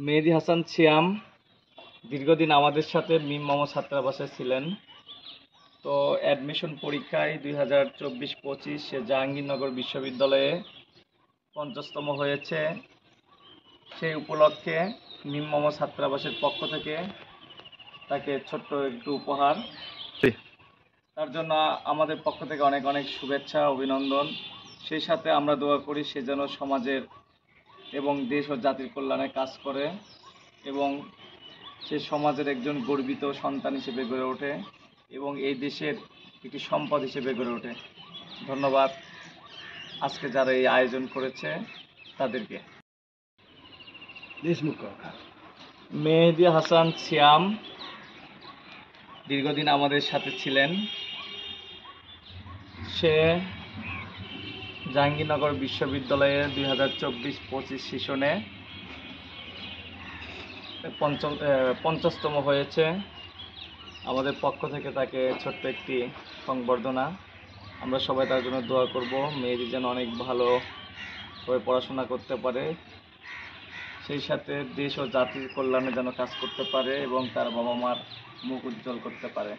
মেহেদী হাসান সিয়াম দীর্ঘদিন আমাদের সাথে মিম মোমো ছাত্রাবাসে ছিলেন। তো অ্যাডমিশন পরীক্ষায় 2024-25 সে জাহাঙ্গীরনগর বিশ্ববিদ্যালয়ে 50তম হয়েছে। সেই উপলক্ষে মিম মোমো ছাত্রাবাসের পক্ষ থেকে তাকে ছোট্ট একটু উপহার, তার জন্য আমাদের পক্ষ থেকে অনেক অনেক শুভেচ্ছা, অভিনন্দন। সেই সাথে আমরা দোয়া করি সে যেন সমাজের এবং দেশ ও জাতির কল্যাণে কাজ করে এবং সে সমাজের একজন গর্বিত সন্তান হিসেবে গড়ে ওঠে এবং এই দেশের একটি সম্পদ হিসেবে গড়ে ওঠে। ধন্যবাদ আজকে যারা এই আয়োজন করেছে তাদেরকে। মেহেদী হাসান সিয়াম দীর্ঘদিন আমাদের সাথে ছিলেন। সে জাহাঙ্গীরনগর বিশ্ববিদ্যালয়ে 2024-25 সেশনে 50তম হয়েছে। আমাদের পক্ষ থেকে তাকে ছোট্ট একটি সংবর্ধনা। আমরা সবাই তার জন্য দোয়া করব, মেহেদী যেন অনেক ভালোভাবে পড়াশোনা করতে পারে, সেই সাথে দেশ ও জাতির কল্যাণে যেন কাজ করতে পারে এবং তার বাবা মার মুখ উজ্জ্বল করতে পারে।